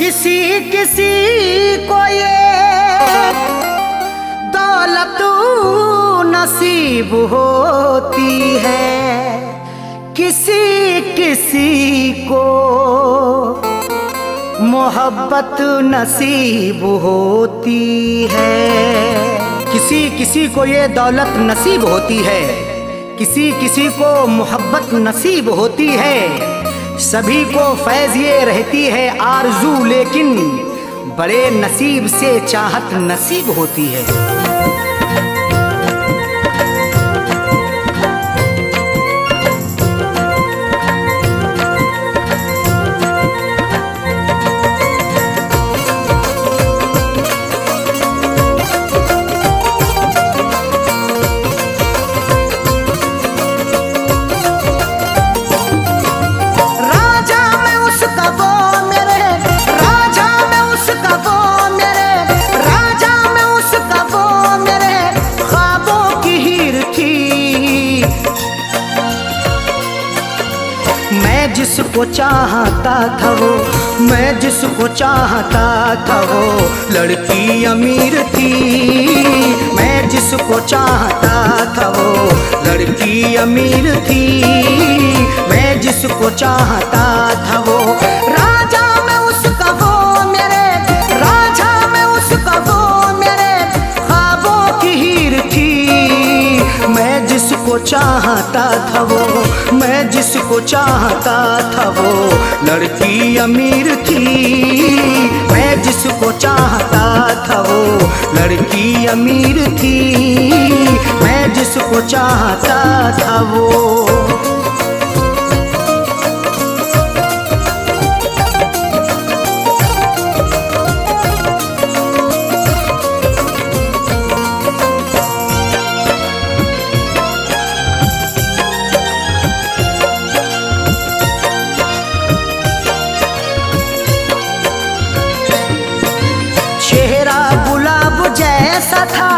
किसी किसी को ये दौलत नसीब होती है, किसी किसी को मोहब्बत नसीब होती है। किसी किसी को ये दौलत नसीब होती है, किसी किसी को मोहब्बत नसीब होती है। सभी को फैज़ ये रहती है आरज़ू, लेकिन बड़े नसीब से चाहत नसीब होती है। मैं जिसको चाहता था वो, मैं जिसको चाहता था वो लड़की अमीर थी। मैं जिसको चाहता था वो लड़की अमीर थी। मैं जिसको चाहता था वो राजा में उसका वो मेरे, राजा में उसका वो मेरे ख्वाबों की हीर थी। मैं जिसको चाहता था वो, मैं जिसको चाहता था वो लड़की अमीर थी। मैं जिसको चाहता था वो लड़की अमीर थी। मैं जिसको चाहता था वो। जैसा था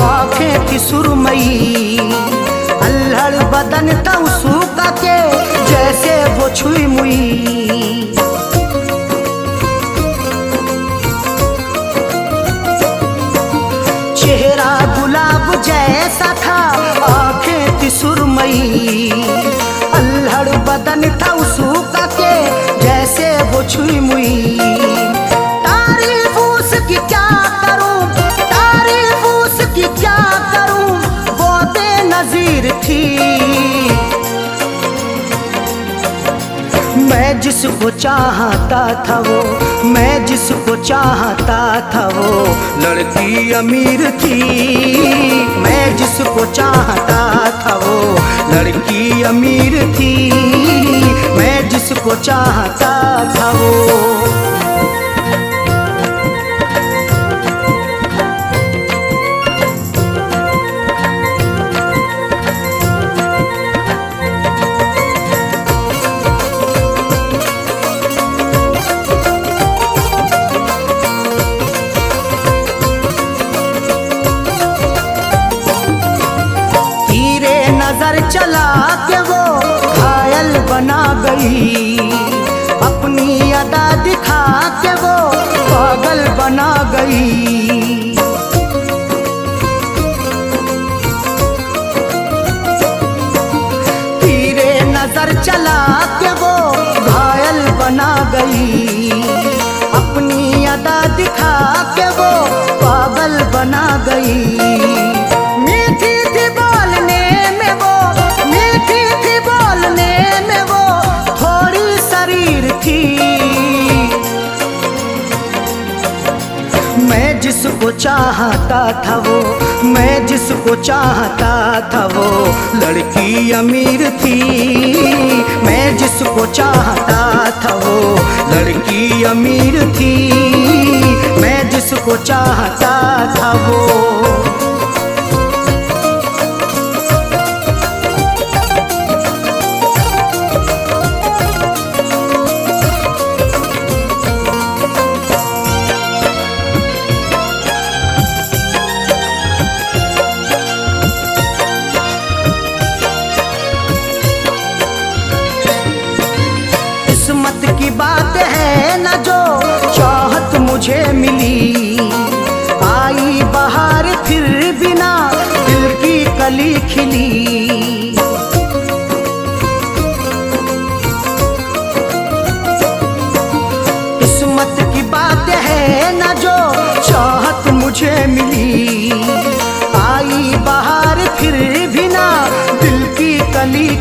आँखें थी सुरमई, अल्हड़ बदन था उसका के जैसे वो छुई मुई। चेहरा गुलाब जैसा था आँखें थी सुरमई, अल्हड़ बदन था उसका के जैसे वो छुई मुई। तारीफ उसकी क्या क्या करूं वो बेनज़ीर थी। मैं जिसको चाहता था वो, मैं जिसको चाहता था वो लड़की अमीर थी। मैं जिसको चाहता था वो लड़की अमीर थी। मैं जिसको चाहता था वो। नजर चला के वो घायल बना गई, अपनी अदा दिखा के वो पागल बना गई। तीरे नजर चला के वो घायल बना गई, अपनी अदा दिखा के वो पागल बना गई। मैं जिसको चाहता था वो, मैं जिसको चाहता था वो लड़की अमीर थी। मैं जिसको चाहता था वो लड़की अमीर थी। मैं जिसको चाहता था वो। किस्मत की बात है न जो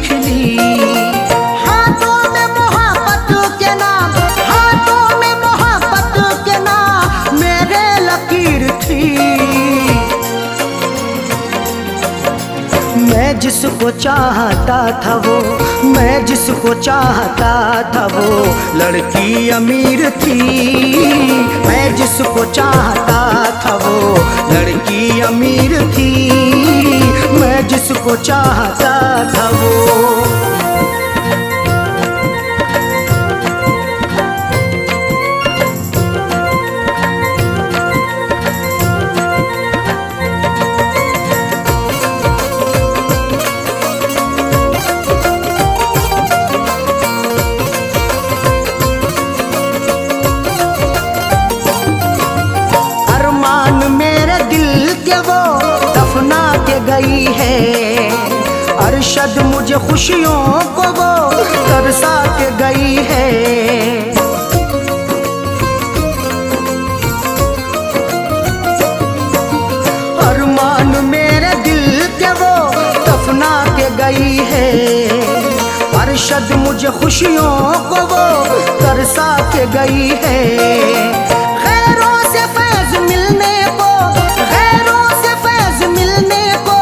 खिली। हाथों में मोहब्बत के नाम, हाथों में मोहब्बत के नाम मेरे लकीर थी। मैं जिसको चाहता था वो, मैं जिसको चाहता था वो लड़की अमीर थी। मैं जिसको चाहता था वो लड़की अमीर थी। मैं जिसको चाहता था वो। गई है अरशद मुझे खुशियों को वो तरसा के गई है। अरमान मेरे दिल के वो दफना के गई है। अरशद मुझे खुशियों को वो तरसा के गई है। खैरों से फैज मिलने को, खैरों से फैज मिलने को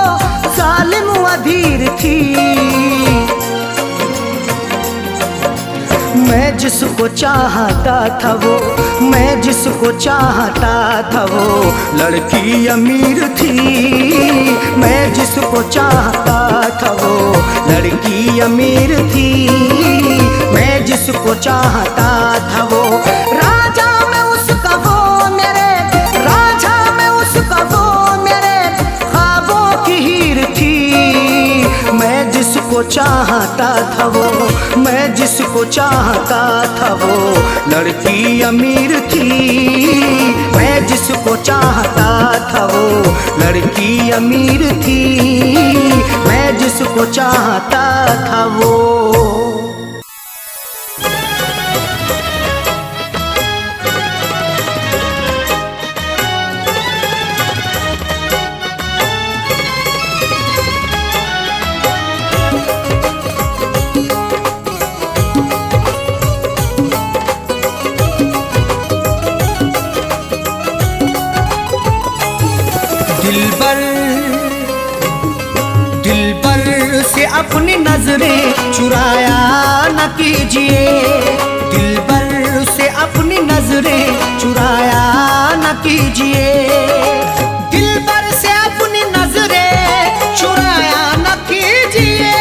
जालिम अधीर थी। मैं जिसको चाहता था वो, मैं जिसको चाहता था वो लड़की अमीर थी। मैं जिसको चाहता था वो लड़की अमीर थी। मैं जिसको चाहता था वो राजा में उसका वो मेरे, राजा में उसका वो मेरे ख्वाबों की हीर थी। मैं जिसको चाहता था वो, मैं जिसको चाहता था वो लड़की अमीर थी। मैं जिसको चाहता था वो लड़की अमीर थी। मैं जिसको चाहता था वो। दिलबर से अपनी नजरें चुराया न कीजिए। दिलबर से अपनी नजरें चुराया न कीजिए। दिलबर से अपनी नजरें चुराया न कीजिए।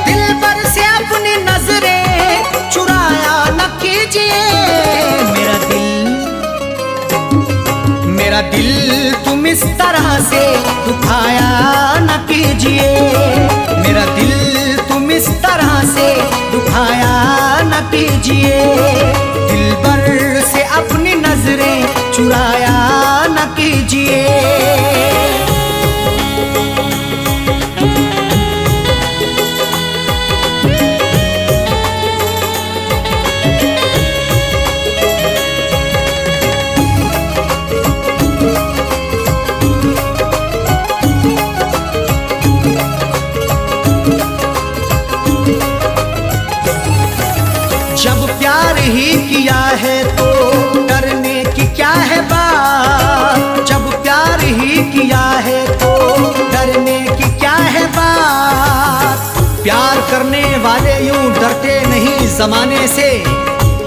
दिलबर से अपनी नजरें चुराया न कीजिए। मेरा दिल तुम इस तरह से दुखाया न कीजिए। मेरा दिल तुम इस तरह से दुखाया न कीजिए। दिलबर से अपनी नजरें चुराया न कीजिए। जब प्यार ही किया है तो डरने की क्या है बात। जब प्यार ही किया है तो डरने की क्या है बात। प्यार करने वाले यूं डरते नहीं जमाने से।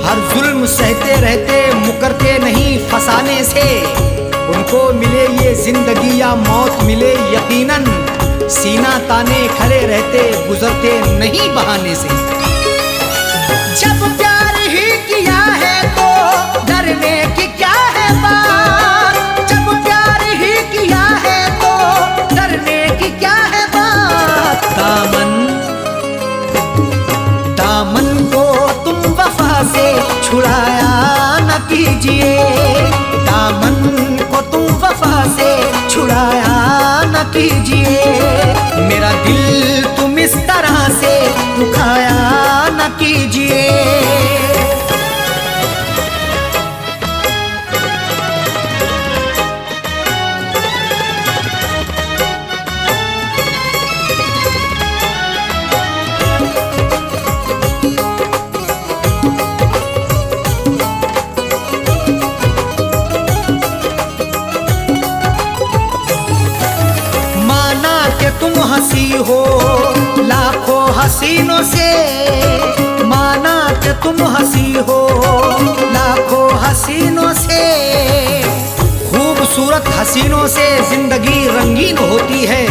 हर जुल्म सहते रहते मुकरते नहीं फसाने से। उनको मिले ये जिंदगी या मौत मिले यकीनन। सीना ताने खड़े रहते गुजरते नहीं बहाने से। जब प्यार ही किया है तो डरने की क्या है बात। जब प्यार ही किया है तो डरने की क्या है बात। दामन को तुम वफा से छुड़ाया न कीजिए। दामन को तुम वफा से छुड़ाया न कीजिए। मेरा दिल तुम इस तरह से दुखाया न कीजिए। हसीनों से माना कि तुम हंसी हो, लाखों हसीनों से। खूबसूरत हसीनों से जिंदगी रंगीन होती है,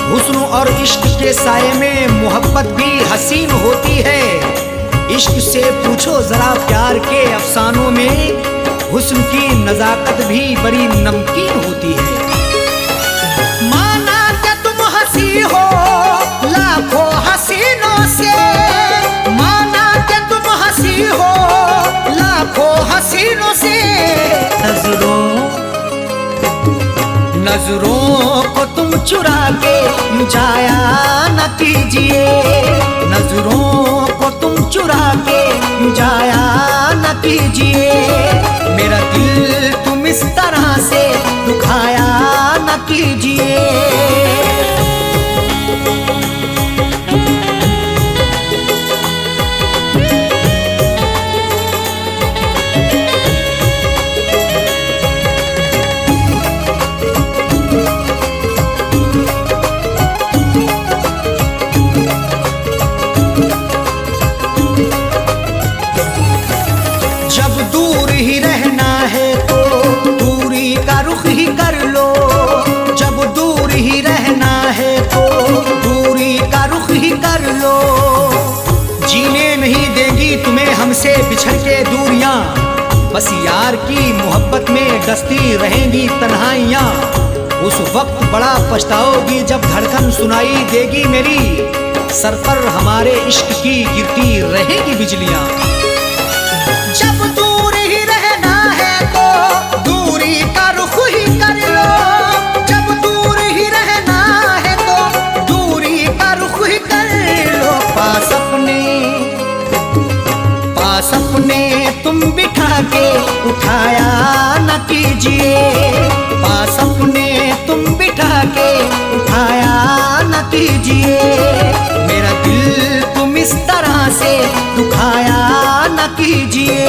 हुस्न और इश्क के साये में मोहब्बत भी हसीन होती है। इश्क से पूछो जरा प्यार के अफसानों में, हुस्न की नजाकत भी बड़ी नमकीन होती है। माना कि तुम हंसी हो लाखों हसीनों से, माना कि तुम हंसी हो लाखों हसीनों से। नजरों को तुम चुरा के जाया न कीजिए, नजरों को तुम चुरा के जाया न कीजिए। मेरा दिल तुम इस तरह से दुखाया न कीजिए। जब दूर ही रहना है तो दूरी का रुख ही कर लो, जब दूर ही रहना है तो दूरी का रुख ही कर लो। जीने नहीं देगी तुम्हें हमसे बिछड़ के दूरियां, बस यार की मोहब्बत में डसती रहेंगी तन्हाइयां। उस वक्त बड़ा पछताओगी जब धड़कन सुनाई देगी मेरी, सर पर हमारे इश्क की गिरती रहेगी बिजलियां। जब दूर ही रहना है तो दूरी का रुख ही कर लो, जब दूर ही रहना है तो दूरी का रुख ही कर लो। पास अपने तुम बिठा के उठाया न कीजिए, पास अपने तुम बिठा के उठाया न कीजिए। मेरा दिल तुम इस तरह से दुखाया न कीजिए।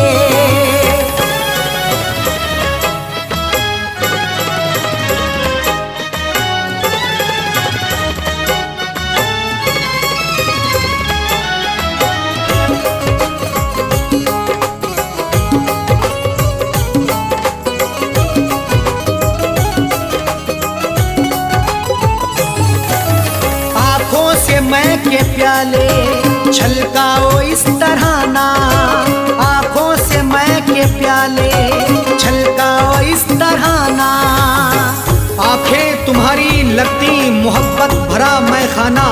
आँखों से मैं के प्याले छलकाओ इस तरह ना, आँखों से मैं के प्याले छलकाओ इस तरह ना। आँखें तुम्हारी लगती मोहब्बत भरा मैं खाना,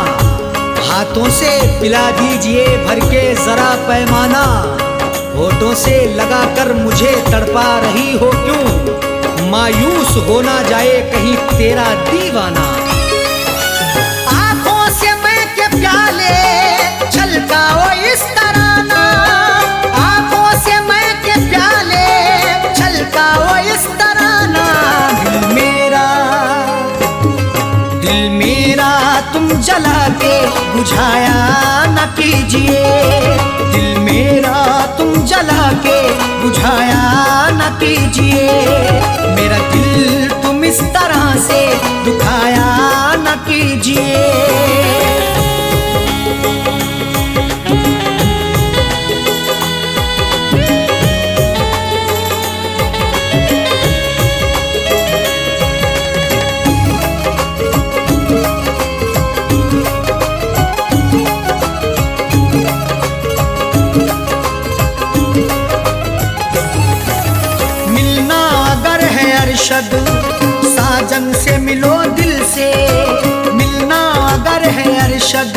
हाथों से पिला दीजिए भर के जरा पैमाना। होठों से लगाकर मुझे तड़पा रही हो क्यों, मायूस हो ना जाए कहीं तेरा दीवाना। आँखों से मैं के प्याले छलकाओ इस तरह ना, आँखों से मैं के प्याले छलकाओ इस तरह ना। दिल मेरा तुम जला के बुझाया न कीजिए, दिल मेरा तुम जला के बुझाया न कीजिए। मेरा दिल तुम इस तरह से दुखाया न कीजिए। अरशद साजन से मिलो दिल से, मिलना अगर है अरशद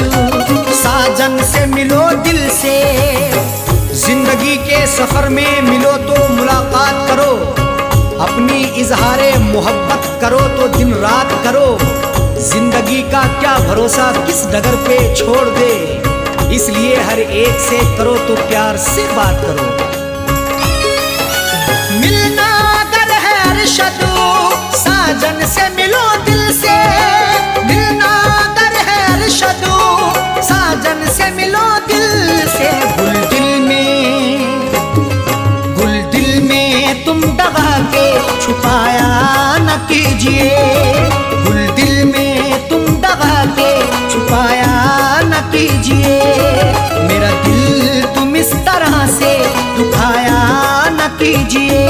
साजन से मिलो दिल से। जिंदगी के सफर में मिलो तो मुलाकात करो, अपनी इजहारे मोहब्बत करो तो दिन रात करो। जिंदगी का क्या भरोसा किस डगर पे छोड़ दे, इसलिए हर एक से करो तो प्यार से बात करो। मिलना अगर है अरशद साजन से मिलो दिल से, मिलना अगर है अरशद साजन से मिलो दिल से। गुल दिल में तुम दबा के छुपाया न कीजिए, गुल दिल में तुम दबा के छुपाया न कीजिए। कीजिए। मेरा दिल तुम इस तरह से दुखाया न कीजिए।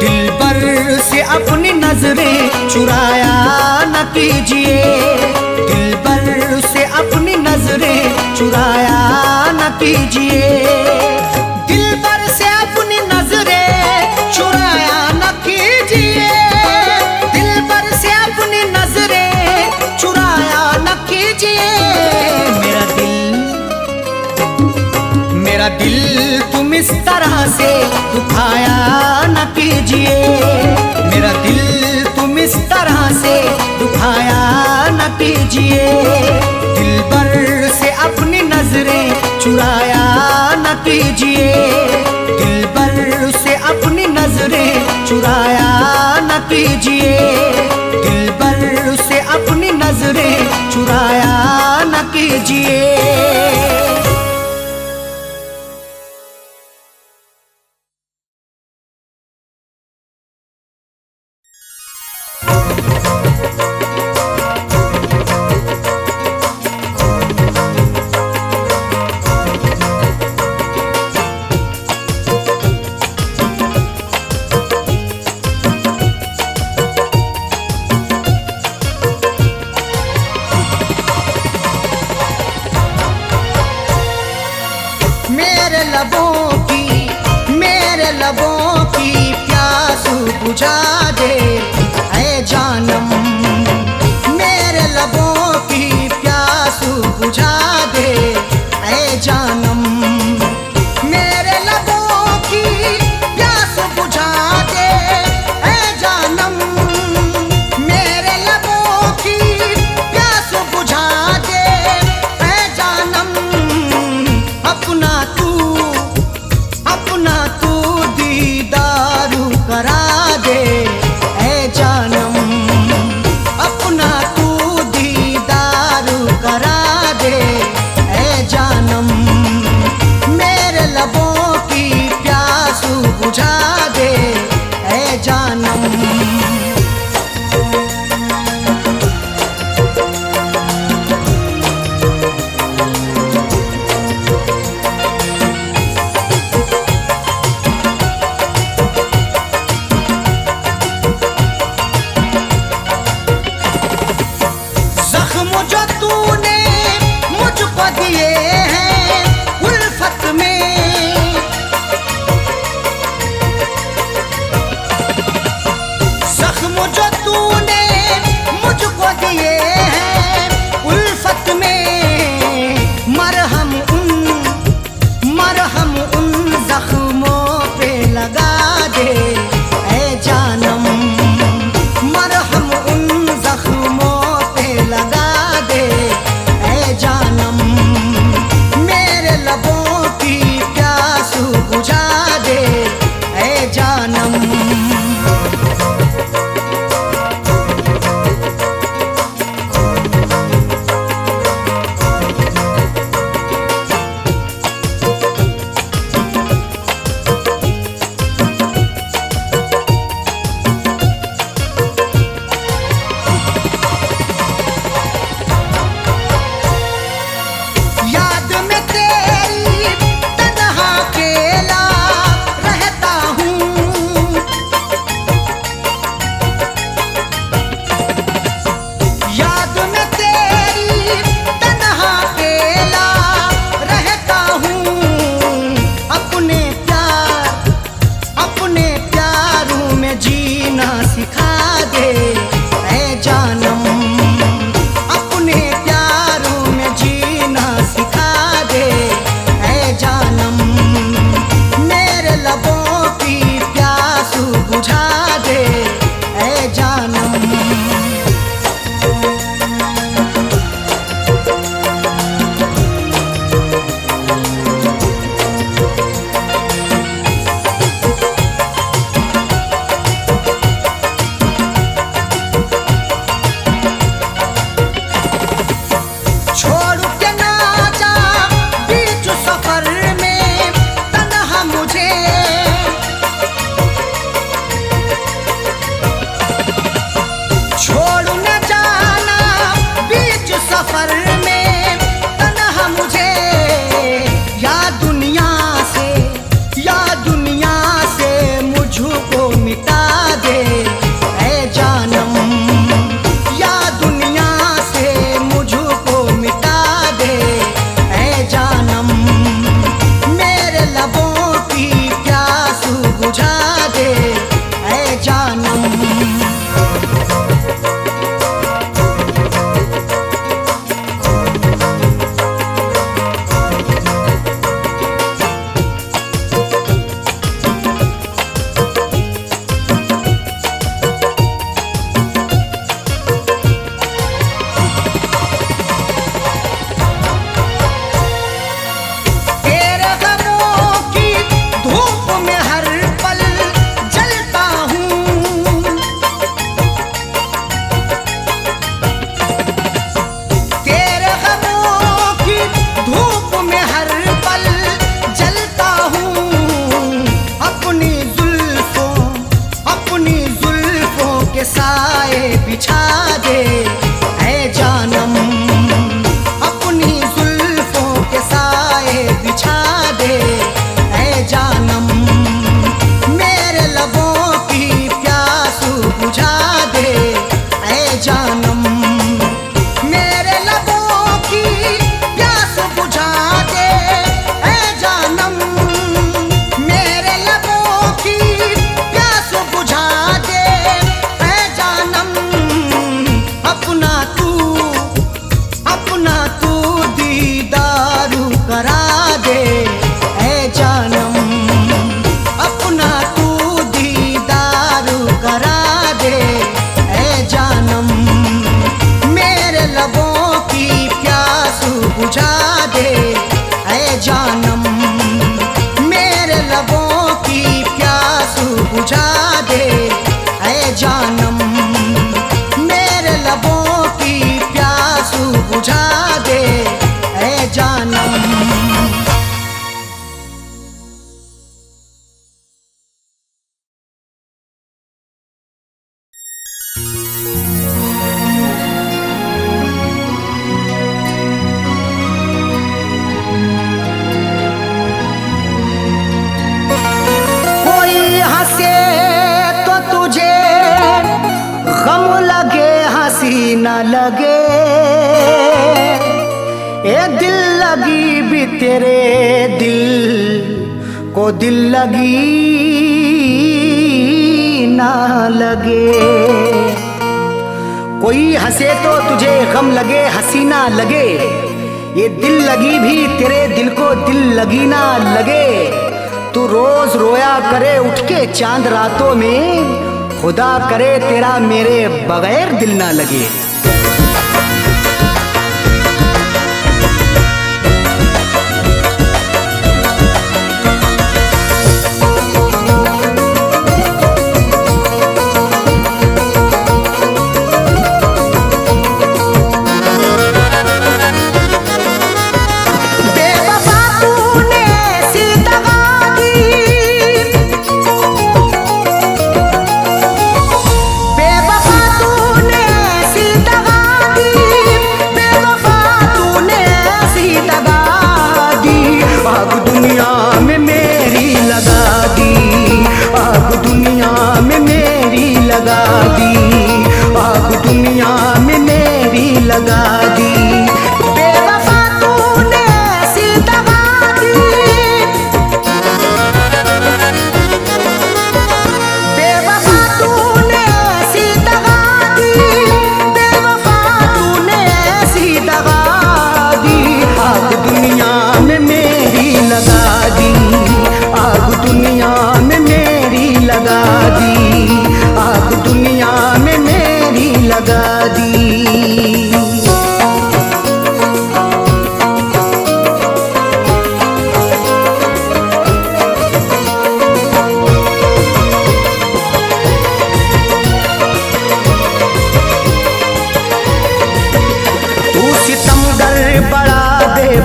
दिल पर से अपनी नजरें चुराया न कीजिए। दिल पर से अपनी नजरें चुराया न कीजिए। दिल पर से अपनी नजरें चुराया न कीजिए। दिल पर से अपनी नजरें चुराया न कीजिए। मेरा दिल तुम इस तरह से दुखाया न कीजिए। मेरा दिल तुम इस तरह से दुखाया न कीजिए। दिल पर से अपनी नजरें चुराया न कीजिए। दिल पर से अपनी नजरें चुराया न कीजिए। दिल पर से अपनी नजरें चुराया न कीजिए। मेरे लबों की प्यास बुझा दे ऐ जानम। मेरे लबों की प्यास बुझा दे ऐ जानम। मेरे लबों की प्यास बुझा दे ऐ जानम। मेरे लबों की प्यास बुझा दे ऐ जानम। अपना तू दीदारू करा दे ऐ जानम। अपना तू दीदारू करा दे ऐ जानम। कोई हंसे तो तुझे गम लगे, हंसी न लगे, ए दिल लगी भी तेरे दिल को दिल लगी ना लगे। कोई हंसे तो तुझे गम लगे, हंसी ना लगे, ये दिल लगी भी तेरे दिल को दिल लगी ना लगे। तू रोज रोया करे उठ के चांद रातों में, खुदा करे तेरा मेरे बगैर दिल ना लगे।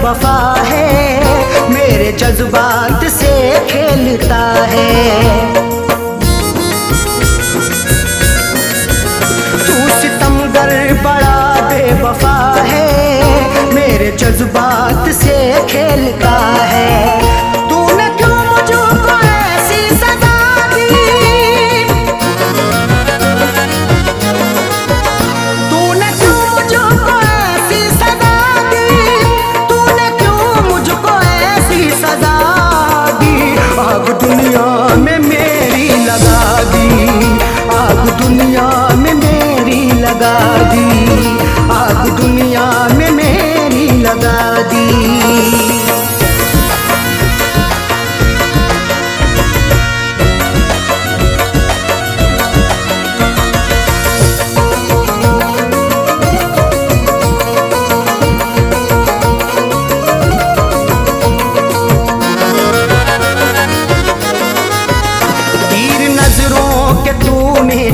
वफा है मेरे जज्बात से खेलता है। तू सितमगर बड़ा बेवफा है मेरे जज्बात से खेलता है। तूने क्यों मुझको ऐसी सजा दी, तूने क्यों मुझको ऐसी सजा दी, सजा दी। आग दुनिया में मेरी लगा दी, आग दुनिया में मेरी लगा दी, आग दुनिया में मेरी लगा दी।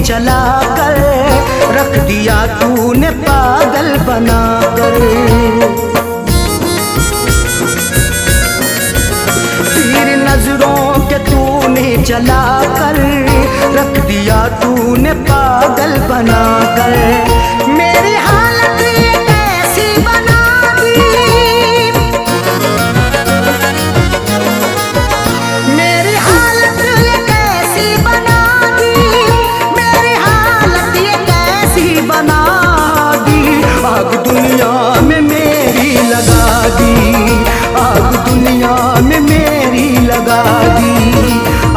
चला कर रख दिया तूने पागल बनाकर, तीर नजरों के तूने चला कर रख दिया तूने पागल बनाकर। मेरी हालत ये कैसी बना दी, मेरी हालत ये कैसी बना बना दी। आग दुनिया में मेरी लगा दी, आग दुनिया में मेरी लगा दी,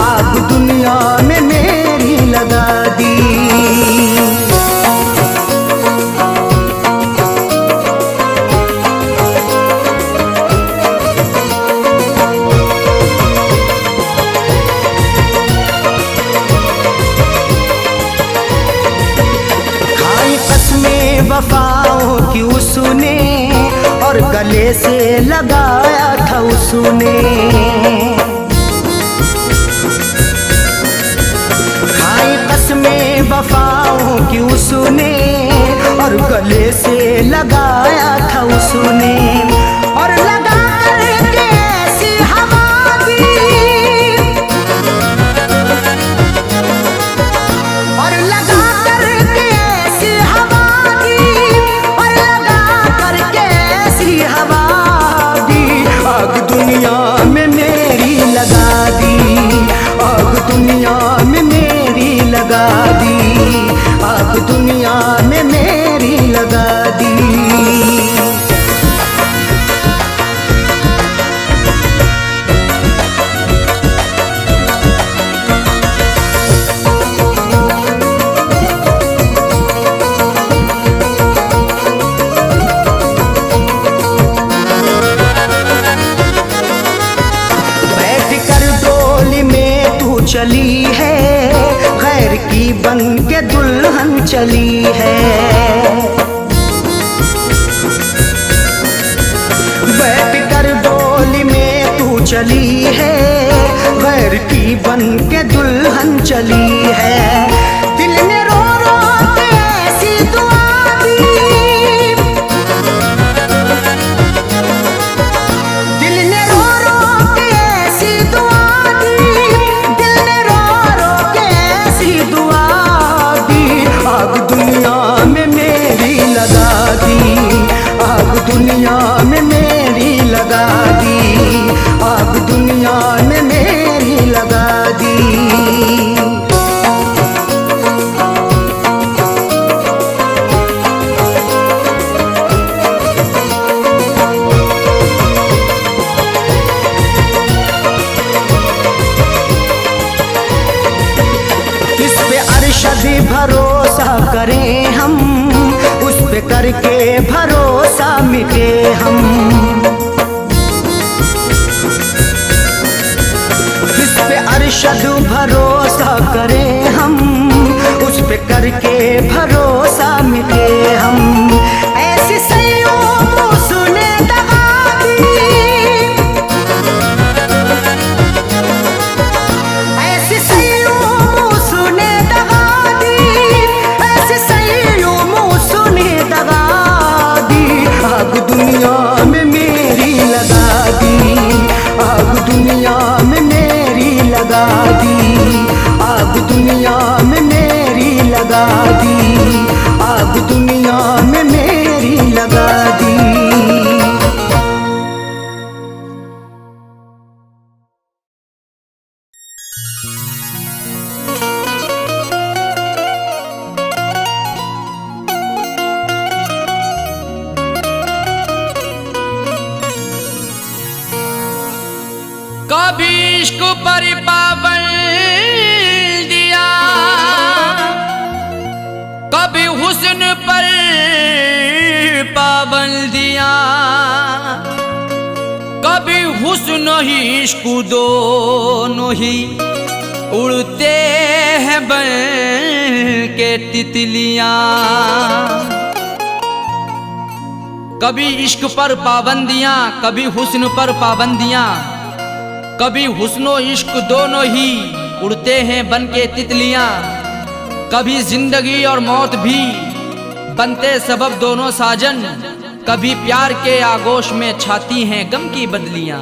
आग दुनिया में मेरी लगा दी। वफाओं की उसने और गले से लगाया था उसने, खाई कसमें वफाओं की उसने और गले से लगाया था उसने। और चली है, गैर की बन के दुल्हन चली है। बैठ कर डोली में तू चली है, गैर की बन के दुल्हन चली है। दिल ने रो रो के ऐसी दुआ दी, दिल ने रो रो के ऐसी दुआ दी, दिल ने रो रो के ऐसी दुआ दी। आग दुनिया में मेरी लगा दी, आग दुनिया में मेरी लगा दी, आग दुनिया में मेरी लगा दी। किस पे अरशद भरोसा करें हम, उस पे करके भरोसा मिटे हम। किस पे अरशद भरोसा करें हम, उस पे करके भरोसा मिटे हम। ऐसी सैयों उसने दगा दी, ऐसी सैयों उसने दगा दी, ऐसी सैयों उसने दगा दी। आग दुनिया में मेरी लगा दी, आग दुनिया में मेरी लगा दी, आग दुनिया में मेरी लगा दी, आग दुनिया में मेरी लगा दी। कभी इश्क पर पाबंद दिया, कभी हुस्न पर पाबंदियां, कभी हुस्न ही इश्क दोनों ही उड़ते हैं बन के तितलियां। कभी इश्क पर पाबंदियां, कभी हुस्न पर पाबंदियां, कभी हुस्नो इश्क दोनों ही उड़ते हैं बन के तितलियां। कभी जिंदगी और मौत भी बनते सबब दोनों साजन, कभी प्यार के आगोश में छाती हैं गम की बदलियां।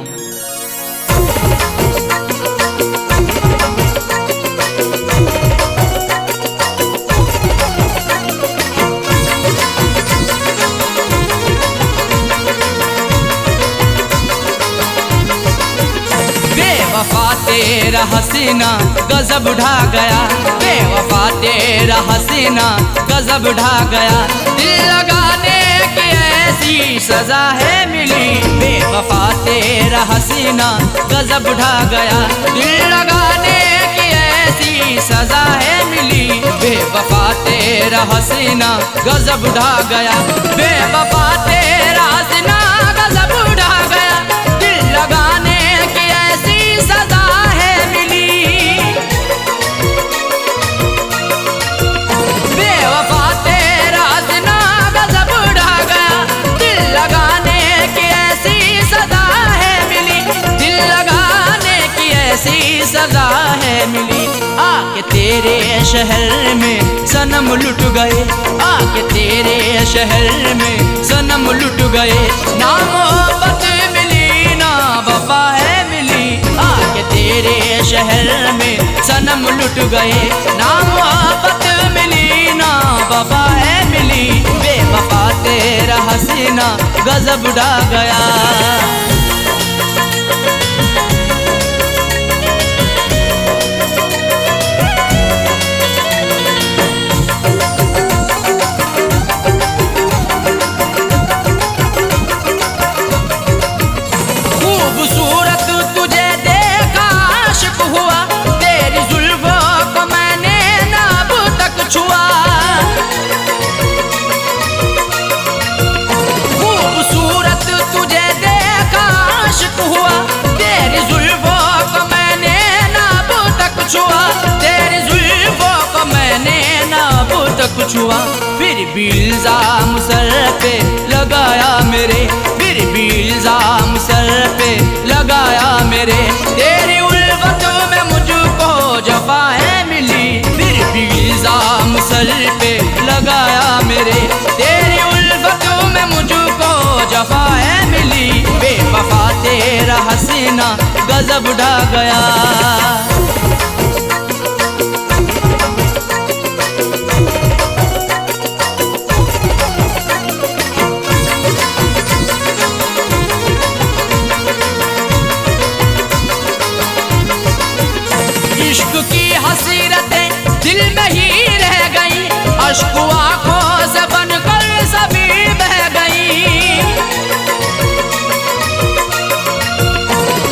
बेवफा तेरा हसीना गजब ढा गया, बेवफा तेरा हसीना गजब ढा गया। दिल लगाने की ऐसी सजा है मिली, बेवफा तेरा हसीना गजब ढा गया। दिल लगाने की ऐसी सजा है मिली, बेवफा तेरा हसीना गजब ढा गया। बेवफा तेरा हसीना गजब ढा गया, दिल लगाने की ऐसी सजा है मिली। बेवफा तेरा हसीना गजब ढा गया, दिल लगाने की ऐसी सजा है मिली, दिल लगाने की ऐसी सजा है मिली। आके तेरे शहर में सनम लुट गए, आके तेरे शहर में सनम लुट गए। ना मोहब्बत मिली ना वफा है मिली, आके तेरे शहर में सनम लुट गए। ना मोहब्बत मिली ना वफा है मिली, बेवफा तेरा हसीना गजब ढा गया। खूबसूरत तुझे देखा आशिक हुआ, तेरी जुल्फों को मैंने ना अब तक छुआ। खूबसूरत तुझे देखा आशिक हुआ, तेरी जुल्फों को मैंने ना अब तक छुआ। कुछ हुआ, फिर भी इल्जाम सर पे लगाया मेरे, फिर भी इल्जाम सर पे लगाया मेरे। तेरी उल्फतों में मुझको जफाएं मिली, फिर भी इल्जाम सर पे लगाया मेरे। तेरी उल्फतों में मुझको जफाएं मिली, बेवफा तेरा हसीना गजब ढा गया। इश्क की हसीरतें दिल में ही रह गई, अश्क आंखों से बनकर सभी बह गई।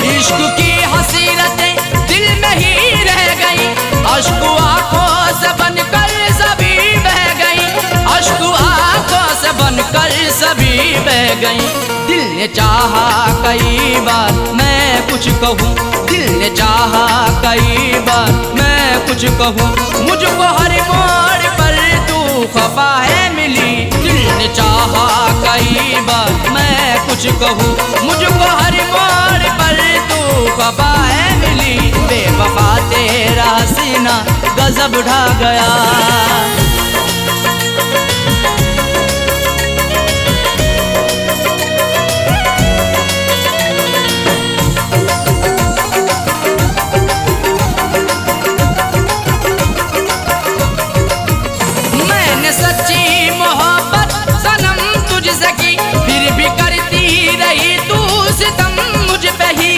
इश्क की हसीरतें दिल में ही रह गई, अश्क आंखों से बनकर सभी बह गई, अश्क आंखों से बनकर सभी बह गई। दिल ने चाहा कई बार मैं कुछ कहूँ, दिल ने चाहा कई बार मैं कुछ कहूँ, मुझको हर मोड़ पर तू खफा है मिली। दिल ने चाहा कई बार मैं कुछ कहूँ, मुझको हर मोड़ पर तू खफा है मिली, बेवफा तेरा सीना गजब ढा गया। सच्ची मोहब्बत सनम तुझसे की, फिर भी करती रही तू सितम मुझ पे ही।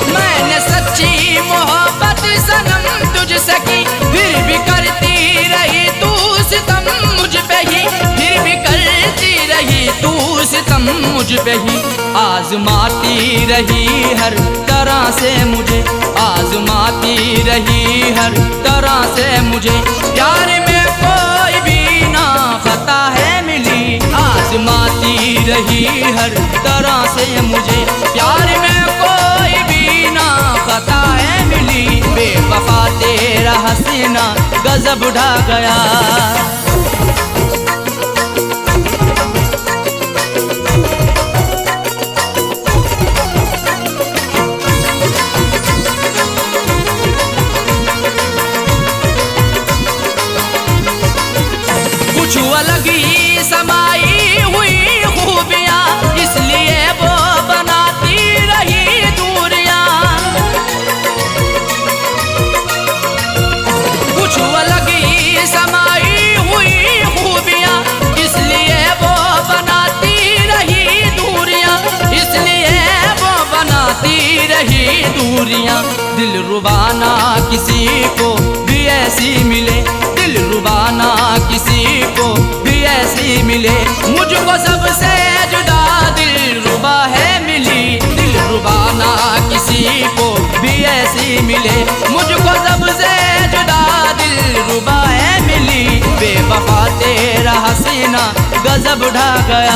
मैंने सच्ची मोहब्बत सनम तुझसे की, फिर भी करती रही तू सितम मुझ पे ही, फिर भी करती रही तू सितम मुझ पे ही। आजमाती रही हर तरह से मुझे, आजमाती रही हर तरह से मुझे, प्यार में कोई भी ना खता है मिली। आजमाती रही हर तरह से मुझे, प्यार में कोई भी ना खता है मिली, बेवफा तेरा हसीना गजब ढा गया। कुछ अलग ही समाई हुई खूबियाँ, इसलिए वो बनाती रही दूरियाँ। कुछ अलग ही समाई हुई खूबियाँ, इसलिए वो बनाती रही दूरियाँ, इसलिए वो बनाती रही दूरियाँ। दिल रुबाना किसी को भी ऐसी मिले, दिल रुबाना किसी को भी ऐसी मिले, मुझको सबसे जुदा दिल रुबा है मिली। दिल रुबाना किसी को भी ऐसी मिले, मुझको सबसे जुदा दिल रुबा है मिली, बेवफा तेरा हसीना गजब ढा गया।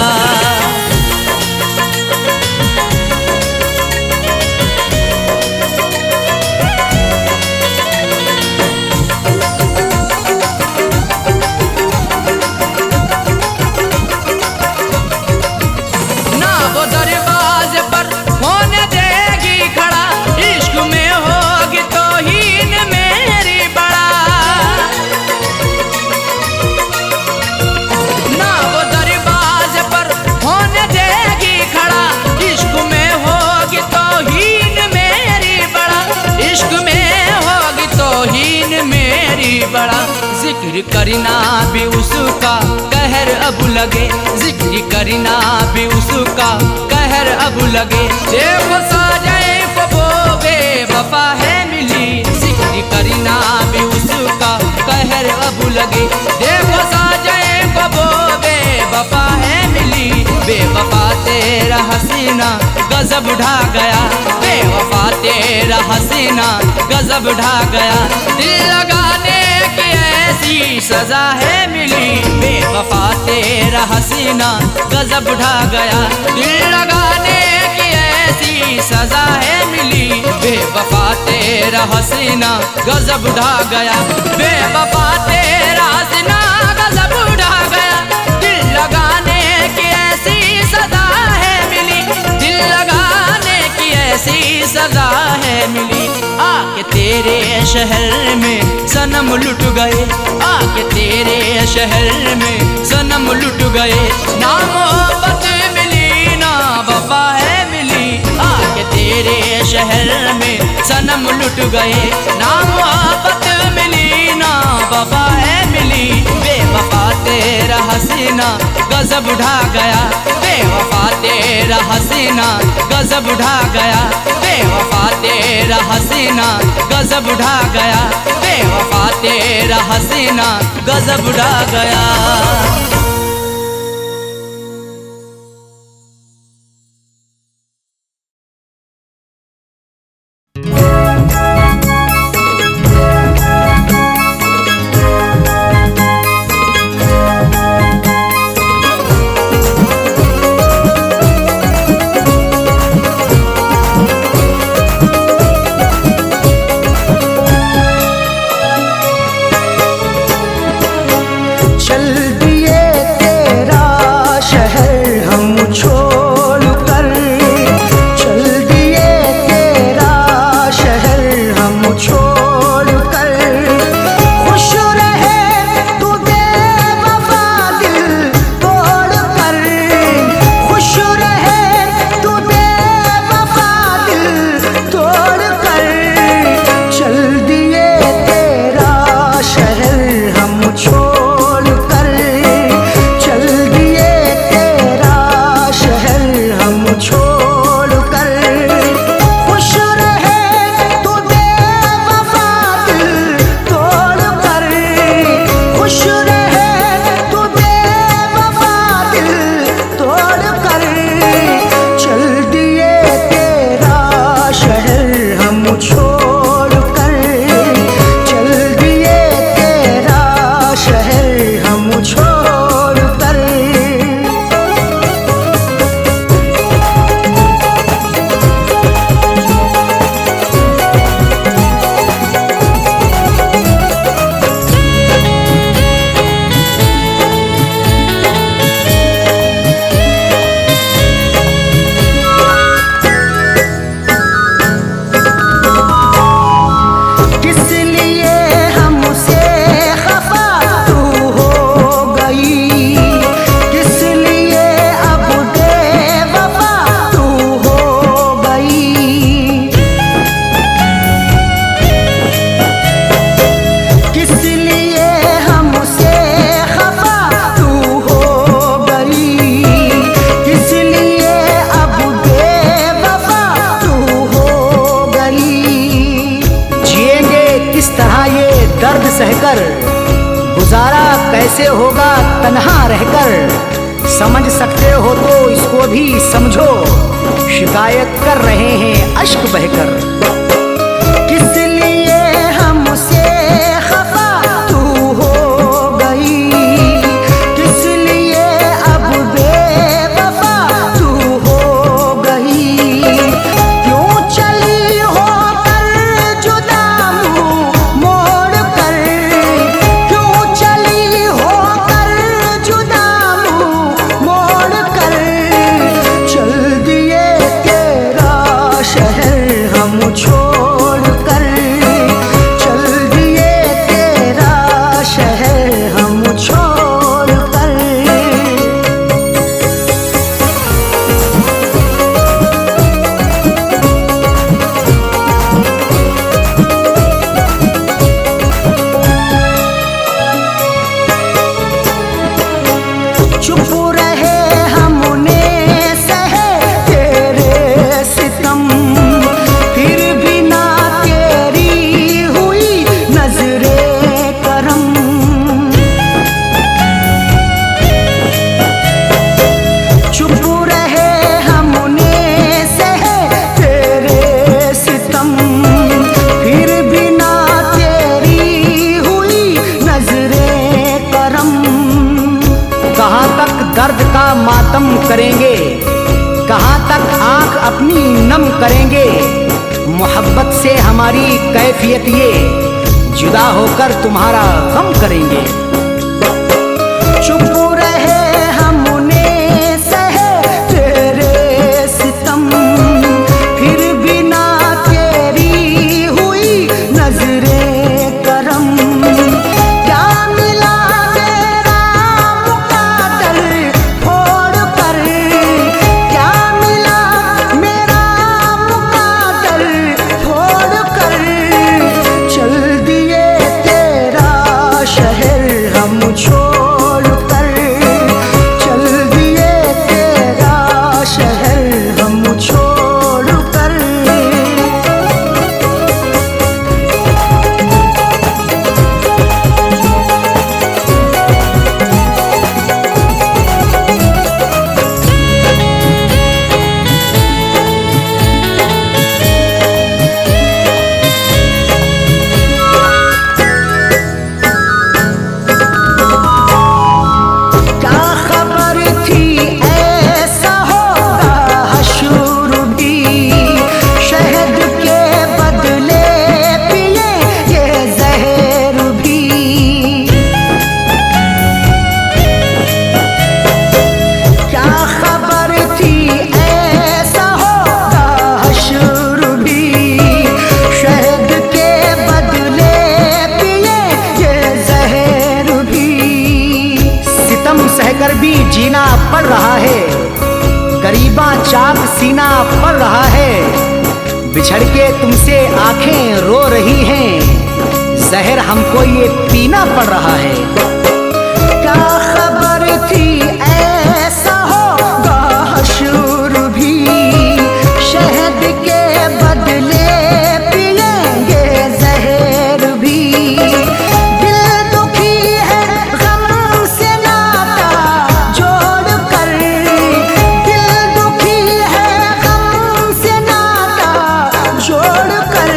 बड़ा जिक्र करना भी उसका कहर अब लगे, जिक्र करना भी उसका कहर अब लगे। देखो साजए को वो बेवफा है मिली, जिक्र करना भी उसका कहर अब लगे। देखो साजए को वो बेवफा है मिली, बेवफा तेरा हसीना गजब ढा गया, बेवफा तेरा हसीना गजब ढा गया। दिल लगाने की ऐसी सजा है मिली, बेवफा तेरा हसीना गजब ढा गया। दिल लगाने की ऐसी सजा है मिली, बेवफा तेरा हसीना गजब ढा गया, बेवफा तेरा हसीना गजब ढा गया। दिल लगाने की ऐसी सजा है मिली, दिल लगाने की ऐसी सजा है मिली। आके तेरे शहर में सनम लुट गए, आके तेरे शहर में सनम लुट गए। ना मोहब्बत मिली ना वफा है मिली, आके तेरे शहर में सनम लुट गए। ना मोहब्बत मिली ना वफा है मिली, बेवफा तेरा हसीना गजब ढा गया, बेवफा तेरा हसीना गजब ढा गया, बेवफा तेरा हसीना गजब ढा गया, बेवफा तेरा हसीना गजब ढा गया। सहकर गुजारा कैसे होगा तन्हा रहकर। समझ सकते हो तो इसको भी समझो, शिकायत कर रहे हैं अश्क बहकर। किस लिए हमसे खफा तू हो गई, किस लिए अब बेवफा तू हो गई। क्यों चली हो कर जुदा मुँह मोड़ कर, क्यों चली हो कर जुदा मुँह मोड़ कर। चल दिए तेरा शहर हम छोड़ कर, चल दिए तेरा शहर हम छोड़ कर। चुप रहे हमने सहे तेरे सितम, फिर भी ना तेरी हुई नजरे करम। चुप रहे हमने सहे तेरे सितम, फिर भी ना तेरी हुई नजरे करम। कहाँ तक दर्द का मातम करेंगे, कहाँ तक आंख अपनी नम करेंगे। मोहब्बत से हमारी कैफियत ये, जुदा होकर तुम्हारा गम करेंगे। चुप रहे हमने सहे तेरे सितम, फिर भी ना तेरी हुई नजरे करम। क्या मिला मेरा मुकादर फोड़ कर, क्या मिला मेरा मुकादर फोड़ कर। चल दिए तेरा शहर हम छोड़ कर, चल दिए तेरा शहर हम छोड़ कर। क्या खबर थी ऐसा होगा हशर भी, शहद के बदले पिए ये जहर भी। क्या खबर थी ऐसा होगा हशर भी, शहद के बदले पिए ये जहर भी। सितम सहकर भी जीना पड़ रहा है, गरीबा चाक सीना पड़ रहा है। बिछड़ के तुमसे आंखें रो रही हैं, जहर हमको ये पीना पड़ रहा है। क्या खबर थी ऐसा होगा हशर भी, शहद के बदले पिएंगे जहर भी। दिल दुखी है गम से नाता जोड़ कर, दिल दुखी है गम से नाता जोड़ कर।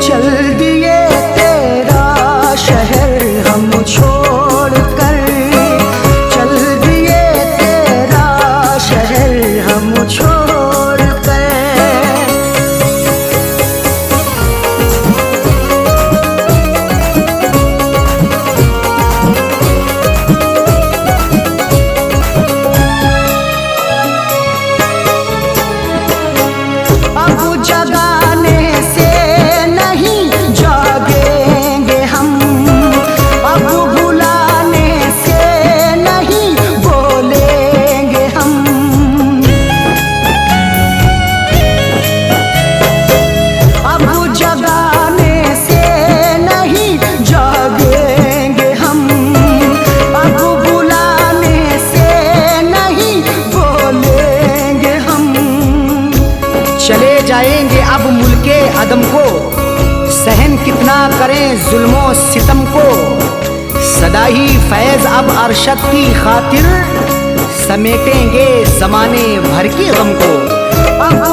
चल दिए तेरा शहर हम छोड़ कर, चल दिए तेरा शहर हम छोड़ कर। अब जगाने से नहीं जागेंगे हम, अब बुलाने से नहीं बोलेंगे हम। अब जगाने से नहीं जागेंगे हम, अब बुलाने से नहीं बोलेंगे हम। चले जाएंगे अब मुल्के अदम को, सहन कितना करें जुल्मों सितम को। सदा ही फैज अब अरशद की खातिर, समेटेंगे जमाने भर की गम को। अब